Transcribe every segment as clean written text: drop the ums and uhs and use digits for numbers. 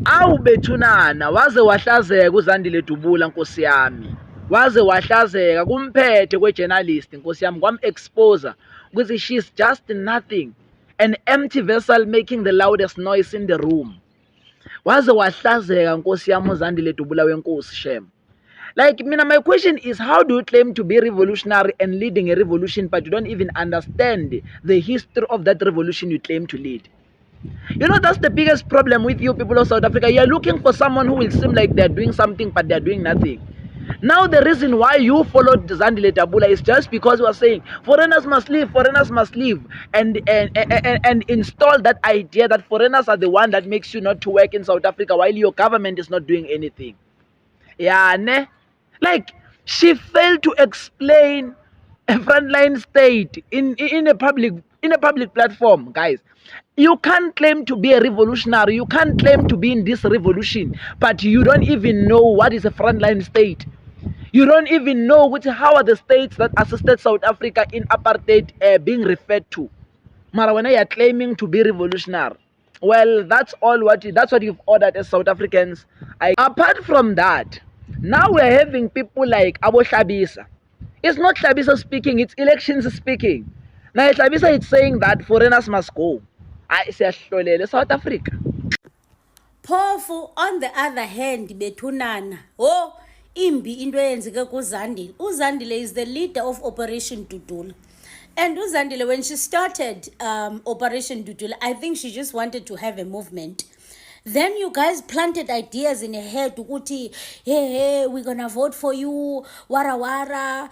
Awu bethunana waze wahlazeka uZandile Dubula Nkosi yami. Waze wahlazeka kumphethe kwejournalist Nkosi yami kwam-exposer ukuthi she's just nothing, an empty vessel making the loudest noise in the room. Waze wahlazeka Nkosi yami uZandile Dubula wenkosi shem. Like mina, my question is, how do you claim to be revolutionary and leading a revolution but you don't even understand the history of that revolution you claim to lead? You know, that's the biggest problem with you people of South Africa. You're looking for someone who will seem like they're doing something, but they're doing nothing. Now, the reason why you followed Zandile Dubula is just because we are saying foreigners must leave, and install that idea that foreigners are the one that makes you not to work in South Africa while your government is not doing anything. Yeah, ne? Like, she failed to explain a frontline state in a public platform, guys. You can't claim to be a revolutionary. You can't claim to be in this revolution, but you don't even know what is a frontline state. You don't even know how are the states that assisted South Africa in apartheid being referred to. Mara, when you are claiming to be revolutionary, well, that's what you've ordered as South Africans. Apart from that, now we're having people like Abo Shabisa. It's not Shabisa speaking, it's elections speaking. Now Shabisa is saying that foreigners must go. I say South Africa. Phofu, on the other hand, bethunana. Oh, imbi into eyenzeke kuZandile. uZandile is the leader of Operation Dudula. And uZandile, when she started Operation Dudula, I think she just wanted to have a movement. Then you guys planted ideas in her head, Uti, hey, we're gonna vote for you, wara wara,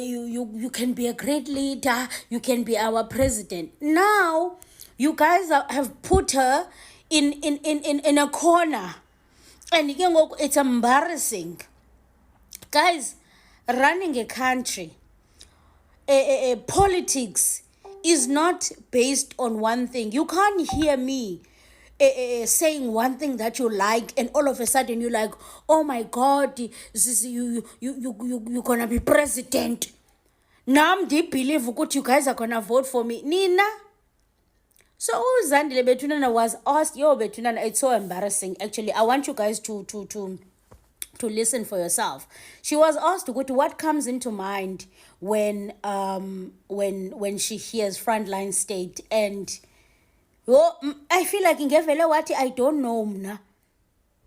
you can be a great leader, you can be our president. Now, you guys have put her in a corner. And it's embarrassing. Guys, running a country, politics is not based on one thing. You can't hear me saying one thing that you like, and all of a sudden you're like, oh my God, you're gonna be president. Now I'm deep believe what you guys are gonna vote for me. Nina. So Zandile Bethunana was asked, yo Bethunana, it's so embarrassing. Actually, I want you guys to listen for yourself. She was asked what comes into mind when she hears frontline state, and I feel like ngevele wathi I don't know mna.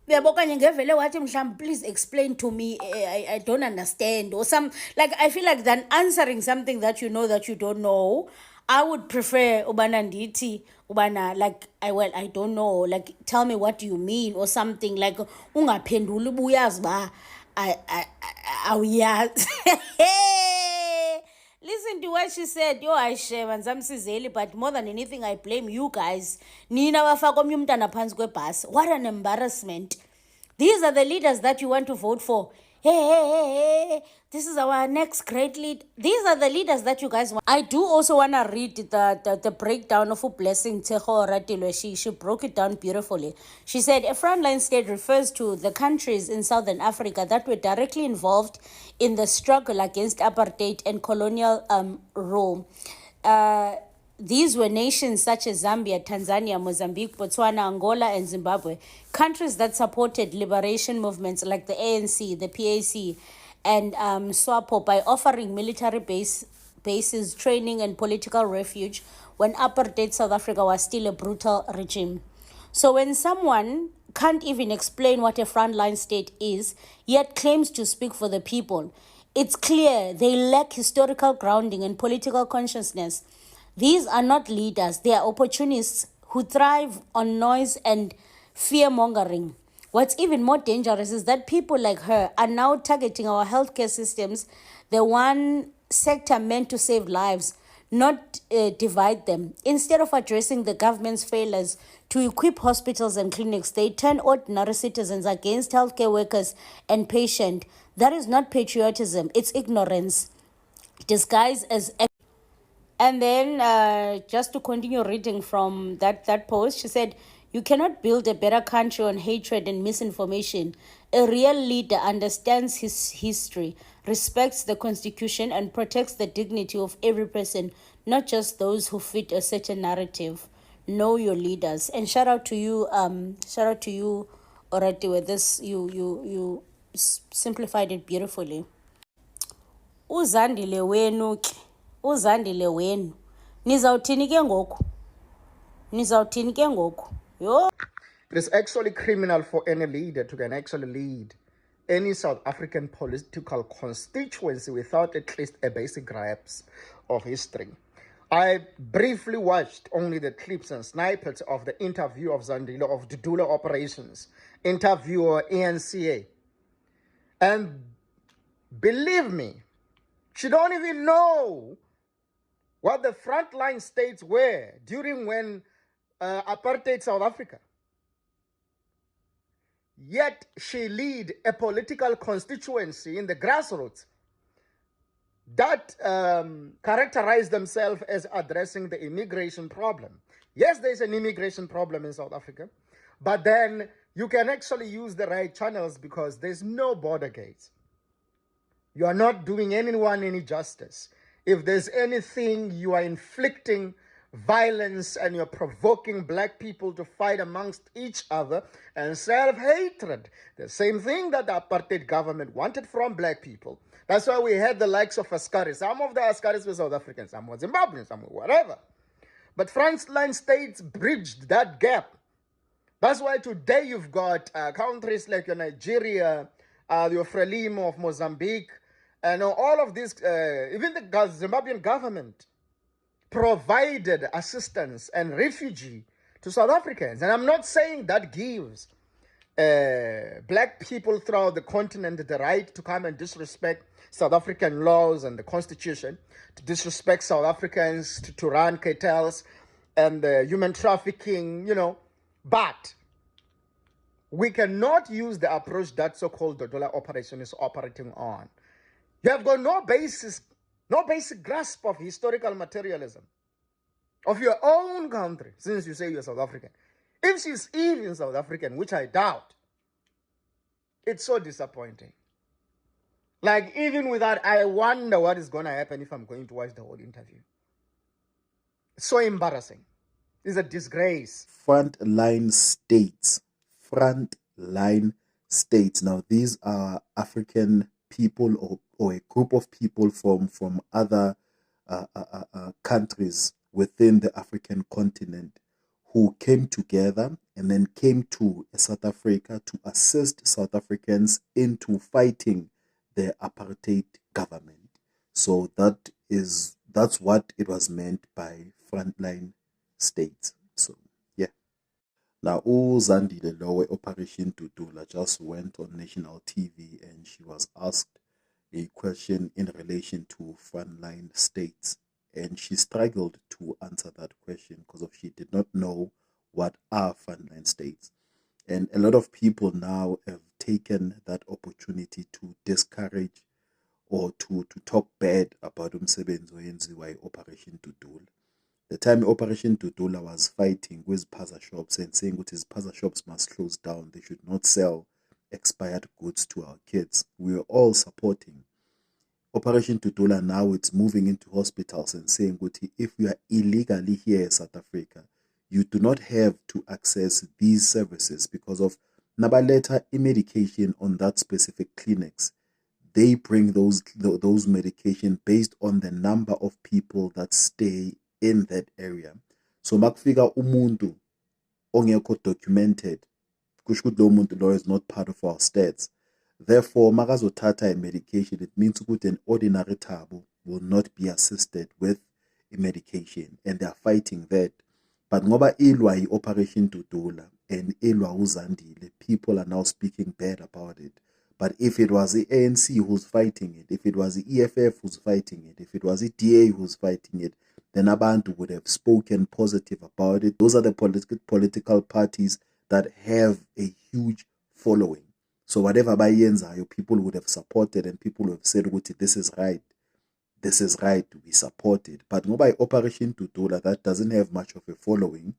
Ngevele wathi please explain to me, I don't understand, or some, like, I feel like than answering something that you know that you don't know, I would prefer ubana nditi ubana, like, I don't know, like, tell me what you mean or something, like ungaphenduli ubuyazi ba awuyazi. Listen to what she said. Yo, I share and zamsizeli, but more than anything, I blame you guys. Nina wafaka omnye umntana phansi kwebhasi. What an embarrassment. These are the leaders that you want to vote for. Hey, this is our next great lead. These are the leaders that you guys want. I do also want to read the breakdown of Blessing Teho Ratilwe. She broke it down beautifully. She said, a frontline state refers to the countries in Southern Africa that were directly involved in the struggle against apartheid and colonial rule. These were nations such as Zambia, Tanzania, Mozambique, Botswana, Angola, and Zimbabwe. Countries that supported liberation movements like the ANC, the PAC, and SWAPO by offering military bases, training, and political refuge when apartheid South Africa was still a brutal regime. So when someone can't even explain what a frontline state is, yet claims to speak for the people, it's clear they lack historical grounding and political consciousness. These are not leaders, they are opportunists who thrive on noise and fear-mongering. What's even more dangerous is that people like her are now targeting our healthcare systems, the one sector meant to save lives, not divide them. Instead of addressing the government's failures to equip hospitals and clinics, they turn ordinary citizens against healthcare workers and patients. That is not patriotism, it's ignorance disguised as... And then, just to continue reading from that post, she said, you cannot build a better country on hatred and misinformation. A real leader understands his history, respects the constitution, and protects the dignity of every person, not just those who fit a certain narrative. Know your leaders. And shout out to you, already with this, you simplified it beautifully. Uzandile wenu ke, uzandile wenu. Nizawuthini ke ngoku? Nizawuthini ke ngoku? Yo. It is actually criminal for any leader to can actually lead any South African political constituency without at least a basic grasp of history. I briefly watched only the clips and snippets of the interview of Zandile of Dudula Operations, interviewer ENCA. And believe me, she don't even know what the frontline states were during when apartheid South Africa. Yet she lead a political constituency in the grassroots that characterize themselves as addressing the immigration problem. Yes, there's an immigration problem in South Africa, but then you can actually use the right channels because there's no border gates. You are not doing anyone any justice. If there's anything, you are inflicting violence and you're provoking black people to fight amongst each other and self-hatred. The same thing that the apartheid government wanted from black people. That's why we had the likes of Askari. Some of the Askaris were South Africans, some were Zimbabwean, some were whatever. But frontline states bridged that gap. That's why today you've got countries like Nigeria, your Frelimo of Mozambique, and all of these, even the Zimbabwean government provided assistance and refugee to South Africans. And I'm not saying that gives black people throughout the continent the right to come and disrespect South African laws and the constitution, to disrespect South Africans, to run cartels and human trafficking, But we cannot use the approach that so-called Dodula operation is operating on. You have got no basic grasp of historical materialism of your own country, since you say you're South African. If she's even South African, which I doubt, it's so disappointing. Like, even with that, I wonder what is going to happen if I'm going to watch the whole interview. It's so embarrassing. It's a disgrace. Frontline states. Frontline states. Now, these are African people or a group of people from other countries within the African continent who came together and then came to South Africa to assist South Africans into fighting the apartheid government. So that's what it was meant by frontline states. So yeah. Now Zandile Lowe Operation Dudula just went on national TV and she was asked a question in relation to frontline states, and she struggled to answer that question because she did not know what are frontline states. And a lot of people now have taken that opportunity to discourage or to talk bad about umsebenzi oyenziwa Operation Dudula. The time Operation Dudula was fighting with Paza shops and saying that his Paza shops must close down, they should not sell expired goods to our kids. We are all supporting Operation Dudula. Now it's moving into hospitals and saying that if you are illegally here in South Africa, you do not have to access these services because of nabaleta medication on that specific clinics. They bring those medication based on the number of people that stay in that area. So makufika umuntu ongekho documented, kusho ukuthi lo muntu lo is not part of our stats. Therefore, makazothatha a medication, it means that an ordinary tabo will not be assisted with a medication, and they are fighting that. But ngoba ilwa Operation Dudula and ilwa uZandile, people are now speaking bad about it. But if it was the ANC who's fighting it, if it was the EFF who's fighting it, if it was the DA who's fighting it, then Abantu would have spoken positive about it. Those are the political parties that have a huge following. So whatever bayenzayo, people would have supported and people would have said, this is right. This is right, we support it. But ngoba Operation Dudula, that doesn't have much of a following.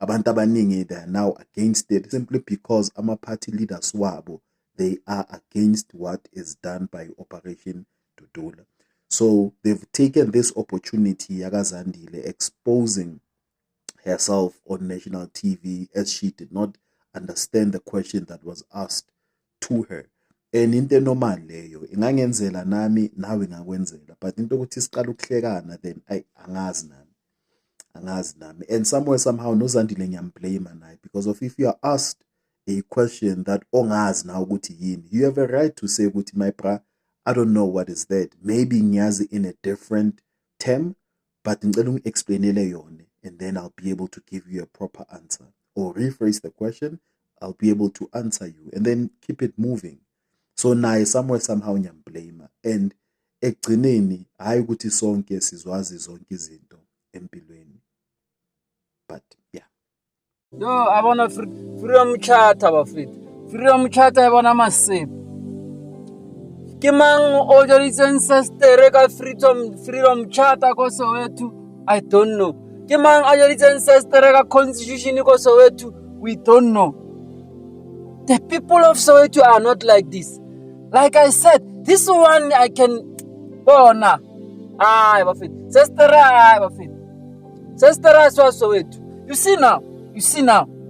Abantu abaningi, they are now against it simply because party leaders wabo, they are against what is done by Operation Dudula. So they've taken this opportunity, Zandile exposing herself on national TV as she did not understand the question that was asked to her. And into normal leyo ingangenzela nami nawe ngakwenzela, but into ukuthi siqala ukuhlekana then angazi nami and somewhere somehow noZandile ngiyamblame naye because of if you are asked a question that ongazi na ukuthi yini, you have a right to say ukuthi my bra, I don't know what is that, maybe ngiyazi in a different term, but ngicela ungi-explainele yona, and then I'll be able to give you a proper answer or rephrase the question. I'll be able to answer you and then keep it moving. So naye somewhere somehow ngiyamblame, and ekugcineni hayi ukuthi sonke sizwazi zonke izinto empilweni, but yeah. Yo, I want freedom charter bafethu. Freedom charter I want masip. Ke mang o joditse ancestor ka freedom charter ko Soweto? I don't know. Ke mang a joditse ancestor ka constitution ko Soweto? We don't know. The people of Soweto are not like this. Like I said, this one I can bona. Bafethu. Sister Soweto. You see now,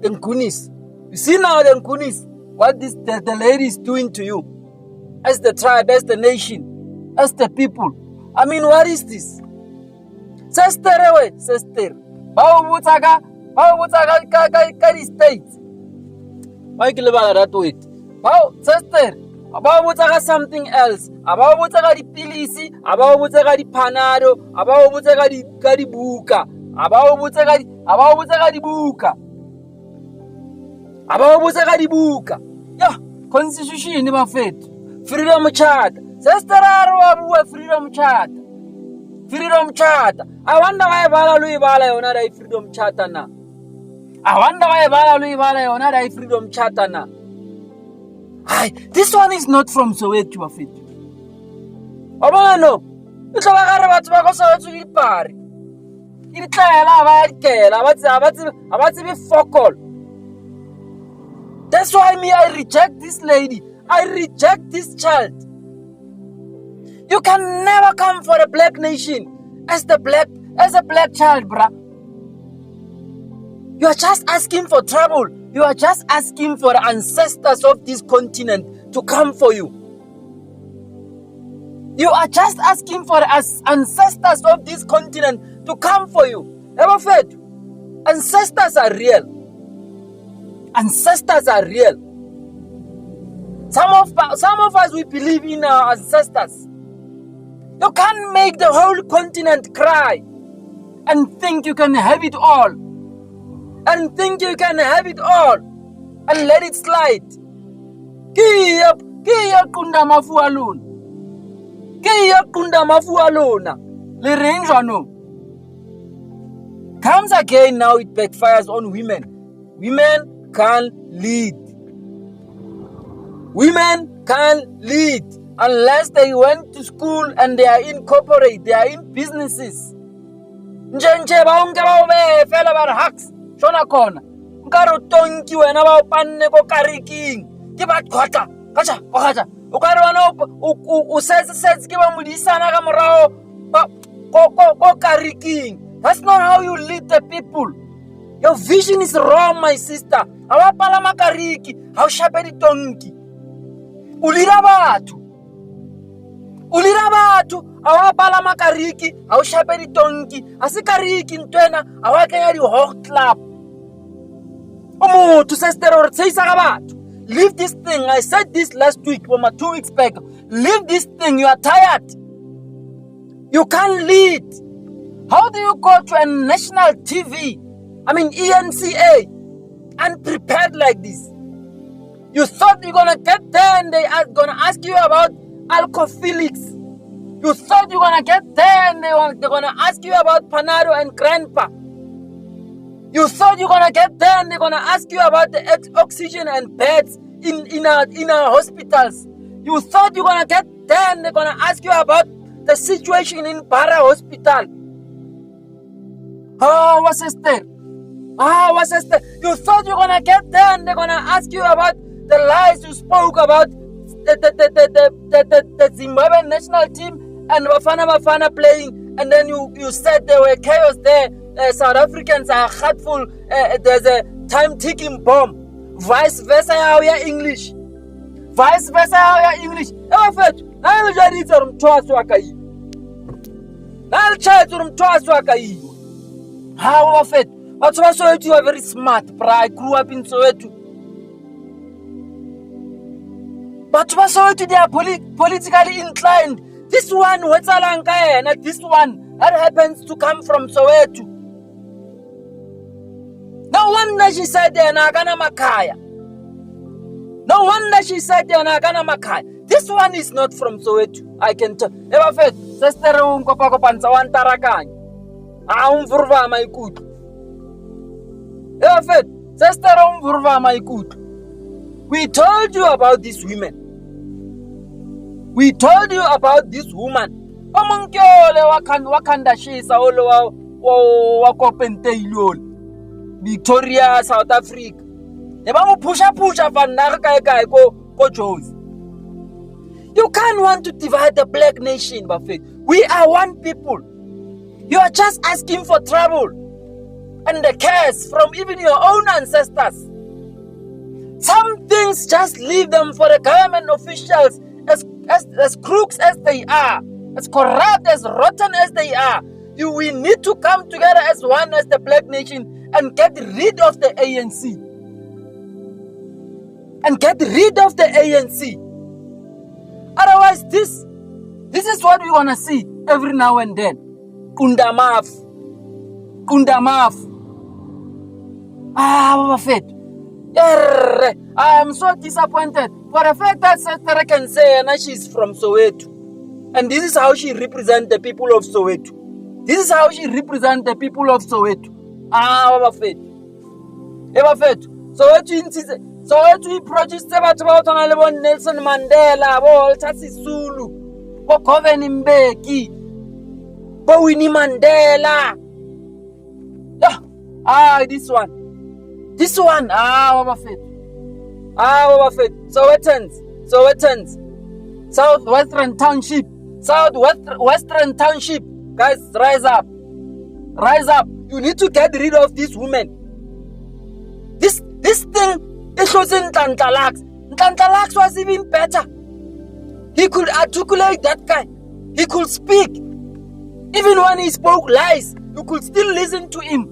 the Nkunis. You see now the Nkunis, what the lady is doing to you. As the tribe, as the nation, as the people. I mean, what is this? Sister. Bawubutaka ka state. Why kill about that way? Sister. Abawubutaka something else. Abawubutaka di pilisi, abawubutaka di panado, abawubutaka di buka. Abawubutaka di buka. Yeah, constitution bafethu. Freedom charter. Sesteraro abuwe freedom charter. Freedom charter. I wonder why bala yona da freedom charter na. I wonder why bala yona da freedom charter na. This one is not from Soweto bafethu. Abona no. Itlabagare batho ba go Soweto di pari. That's why I reject this lady. I reject this child. You can never come for a black nation as a black child, bruh. You are just asking for trouble. You are just asking for the ancestors of this continent to come for you. You are just asking for the ancestors of this continent to come for you. Ever fed? Ancestors are real. Ancestors are real. Some of us, we believe in our ancestors. You can't make the whole continent cry and think you can have it all. And think you can have it all and let it slide. Kiya kunda mafu alone. Kiya kunda mafu alone. Le range no. Comes again now, it backfires on women. Women can't lead. Women can't lead unless they went to school and they are in corporate, they are in businesses. Njenje baunge baube fela bar hacks. Shona kona. Nkaro tonki wena ba panne ko kariking. Ke ba khota. Kacha. O ka re wana o setse ke ba modisana ka morao ko kariking. That's not how you lead the people. Your vision is wrong, my sister. Awa pala makariki, how shapedi tonki. Ulira batu, awa pala makariki, how shapedi tonki. Asikariki ntwena, awa kaya di hawk club. To say batu. Leave this thing. I said this last week, 2 weeks back. Leave this thing. You are tired. You can't lead. How do you go to a national TV, ENCA, unprepared like this? You thought you're going to get there and they are going to ask you about alcophilics. You thought you're going to get there and they're going to ask you about Panado and Grandpa. You thought you're going to get there and they're going to ask you about the oxygen and beds in our hospitals. You thought you're going to get there and they're going to ask you about the situation in Para Hospital. What's there? You thought you're gonna get there and they're gonna ask you about the lies you spoke about the Zimbabwean national team and Bafana playing, and then you said there were chaos there. South Africans are hurtful. There's a time ticking bomb. vice versa yawo ya English, vice versa yawo ya English. Bafethu nalijaditsa rumthwaso wakayiwa, nalichayetsa rumthwaso wakayiwa. Hawo bafethu, batho ba Soweto, you are very smart, bro. I grew up in Soweto. Batho ba Soweto, they are politically inclined. This one wetsalang ka yena, this one that happens to come from Soweto. No wonder she said yena akana makhaya. No wonder she said yena akana makhaya. This one is not from Soweto, I can tell. Bafethu, sister unkopakopanza wantarakanya. Umvurva maikutlo. Bafethu, sister umvurva maikutlo. We told you about these women. We told you about this woman. Omonkyole wakanda shisa olo wa Kopenteyilo, Victoria, South Africa. Nebamu pusha vanaka kai ko Jones. You can't want to divide the black nation, Buffett. We are one people. You are just asking for trouble and the curse from even your own ancestors. Some things just leave them for the government officials, as crooks as they are, as corrupt, as rotten as they are. We need to come together as one, as the black nation, and get rid of the ANC. And get rid of the ANC. Otherwise, this is what we want to see every now and then. Kundamaf. Bafethu. I am so disappointed for the fact that Sister can say she's from Soweto. And this is how she represents the people of Soweto. This is how she represents the people of Soweto. Bafethu. Soweto produced batho ba tshwana le bo Nelson Mandela, bo Walter Sisulu, bo Govan Mbeki, bo Winnie Mandela. This one, Bafethu. Sowetans, Southwestern Township, guys, rise up. You need to get rid of these women. This thing, it was in Ntantalax. Ntantalax was even better. He could articulate that guy. He could speak. Even when he spoke lies, you could still listen to him.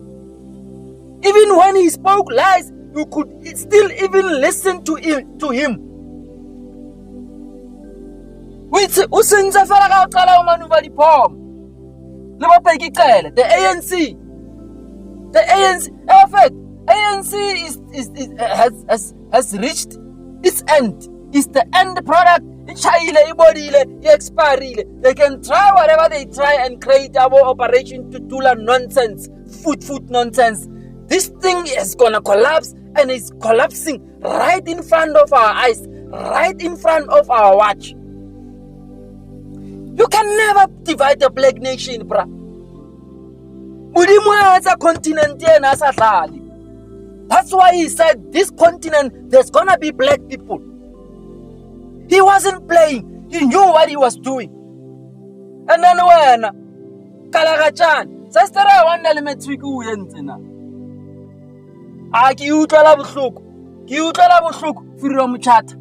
Even when he spoke lies, you could still even listen to him. The ANC has reached its end. It's the end product. They can try whatever they try and create our operation to do nonsense, foot nonsense. This thing is gonna collapse, and it's collapsing right in front of our eyes, right in front of our watch. You can never divide the black nation, bruh. A continent. That's why he said this continent, there's gonna be black people. He wasn't playing. He knew what he was doing. And then when Kalagachan, sister, I want element to go in. Ki utlwela bohloko freedom chat.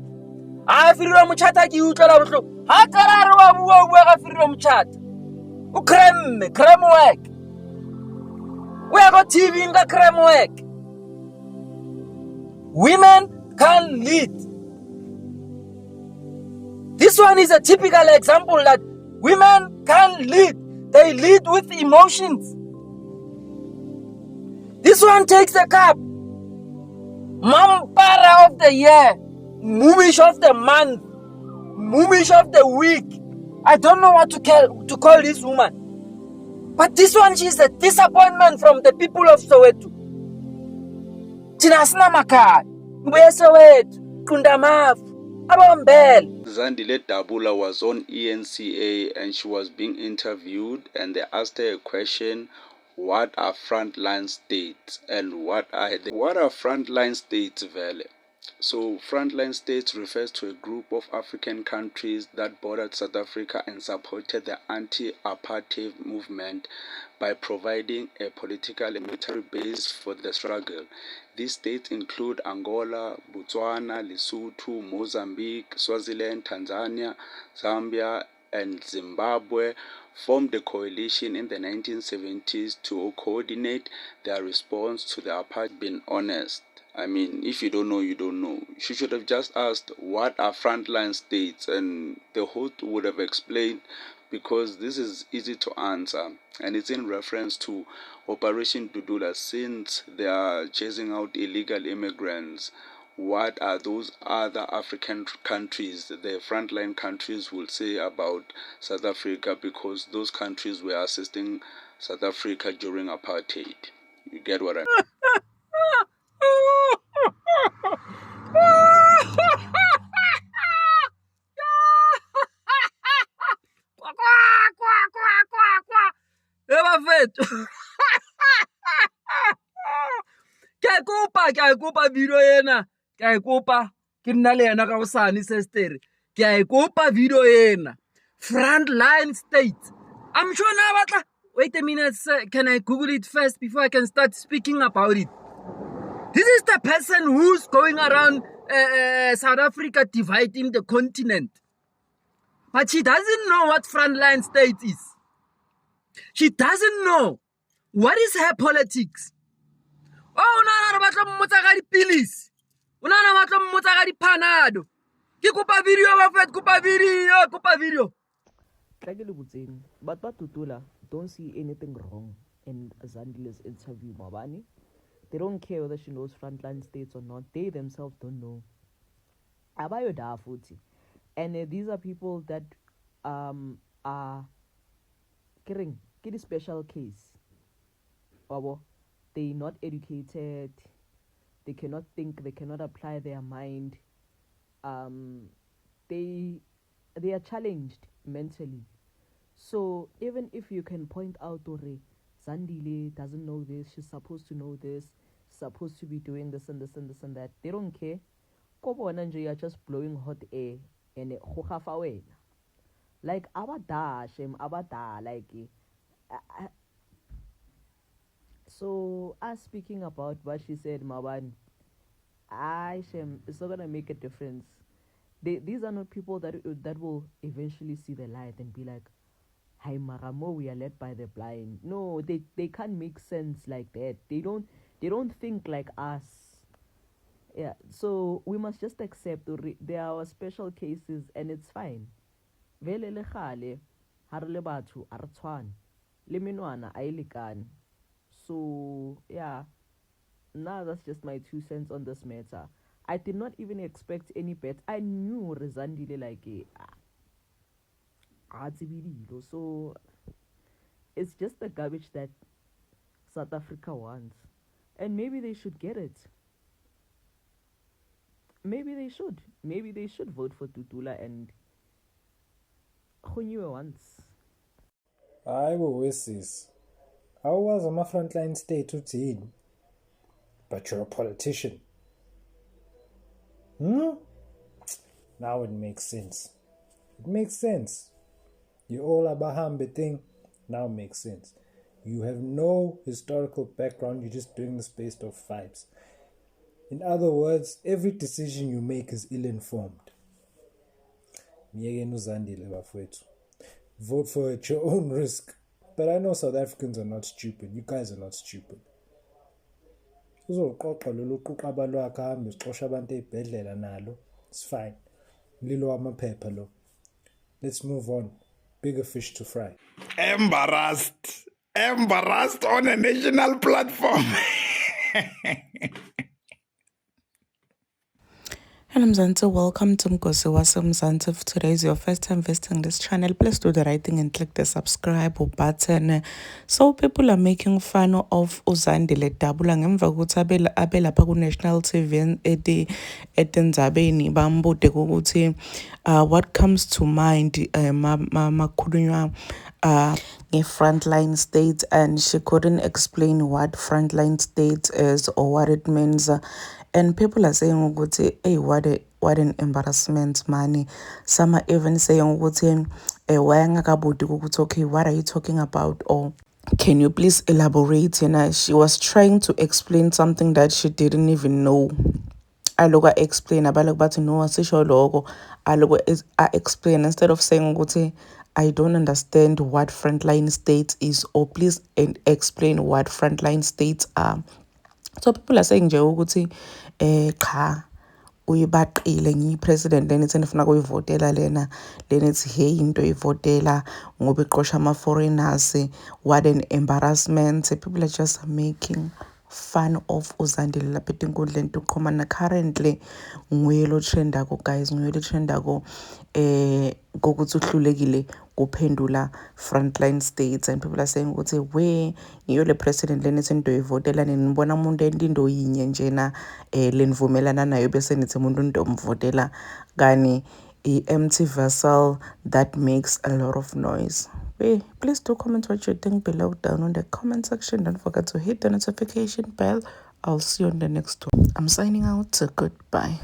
Freedom chat ki utlwela bohloko. Ha kararo wa bua ka freedom chat. O creme work. We got TV in the creme work. Women can lead. This one is a typical example that women can lead. They lead with emotions. This one takes a cup. Mampara of the year, Mumish of the month, Mumish of the week. I don't know what to call this woman. But this one, she's a disappointment from the people of Soweto. Tinasna Makai, Soweto, Kundamaf, Abombel. Zandile Dabula was on ENCA and she was being interviewed, and they asked her a question: what are frontline states and what are frontline states, Vele? So, frontline states refers to a group of African countries that bordered South Africa and supported the anti-apartheid movement by providing a political and military base for the struggle. These states include Angola, Botswana, Lesotho, Mozambique, Swaziland, Tanzania, Zambia, and Zimbabwe. Formed a coalition in the 1970s to coordinate their response to the apartheid. Being honest, I mean, if you don't know, you don't know. She should have just asked, what are frontline states? And the host would have explained, because this is easy to answer. And it's in reference to Operation Dudula, since they are chasing out illegal immigrants. What are those other African countries, the frontline countries, will say about South Africa, because those countries were assisting South Africa during apartheid? You get what I mean? bafethu ke a kopa video ena ke a kopa ke nna le yena ka gosane sestere ke a kopa video ena frontline states. I'm sure na batla. Wait a minute, sir. Can I Google it first before I can start speaking about it? This is the person who's going around South Africa dividing the continent. But she doesn't know what frontline state is. She doesn't know what is her politics. Oh, no, batla mmotsa ka dipilisi. Una na batla mmotsa ka dipanado. Ke kopa video bafet, kopa video. But Tutula don't see anything wrong in Zandile's interview, Mabani. They don't care whether she knows frontline states or not. They themselves don't know. Abayo da futhi. And these are people that are getting a special case. They're not educated. They cannot think. They cannot apply their mind. They are challenged mentally. So even if you can point out, Zandile doesn't know this, she's supposed to know this, supposed to be doing this and this and this and that, they don't care. Kobo and you are just blowing hot air and like abada shem abada like so us speaking about what she said, Maban, it's not gonna make a difference. These are not people that will eventually see the light and be like, hi Maramo, we are led by the blind. No, they can't make sense like that. They don't think like us. Yeah, so we must just accept there are special cases and it's fine. Vele le khale har le batho a re tshwane le menwana a ilekane. So yeah, now that's just my 2 cents on this matter. I did not even expect any bet. I knew Rezandile like so it's just the garbage that South Africa wants. And maybe they should get it. Maybe they should. Maybe they should vote for Tutula and Khonyiwe once. I always says, I was on my frontline state to teen, but you're a politician. Now it makes sense. It makes sense. You all Abahambe thing now makes sense. You have no historical background, you're just doing this based off vibes. In other words, every decision you make is ill-informed. Vote for it at your own risk. But I know South Africans are not stupid. You guys are not stupid. It's fine. Let's move on. Bigger fish to fry. Embarrassed on a national platform. Hello Mzansi, welcome to Mgosi Wase Mzansi. If today is your first time visiting this channel, please do the right thing and click the subscribe button. So people are making fun of Uzandile Dabula ngemva kokuthi abelapha ku National TV eTenzabeni bambude ukuthi what comes to mind makhulunywa frontline states, and she couldn't explain what frontline states is or what it means. And people are saying ukuthi, hey, what an embarrassment, money. Some are even saying ukuthi, why angakabudi ukuthi, okay, what are you talking about? Or can you please elaborate? And she was trying to explain something that she didn't even know. Aloku explain abaloku bathi no asisho lokho. Aloku explain instead of saying ukuthi I don't understand what frontline states is, or please explain what frontline states are. So people are saying nje ukuthi cha uyibaqile ngiyi-president lena ithi nifuna kuyivotela lena ithi hey into ivotela ngoba iqosha ama-foreigners, what an embarrassment. People are just making fun of uZandile lapha etinkundleni yokuxhumana. Currently nguye lo trendako guys, nguye lo trendako kokuthi uhlulekile kuphendula frontline states, and people are saying ukuthi we ngiyo le president lena ethi into ivotela nibona umuntu entindo yinye njena lenivumelana nayo bese nithi umuntu ntomvotela kani empty vessel that makes a lot of noise. Please do comment what you think below down on the comment section. Don't forget to hit the notification bell. I'll see you on the next one. I'm signing out. Goodbye.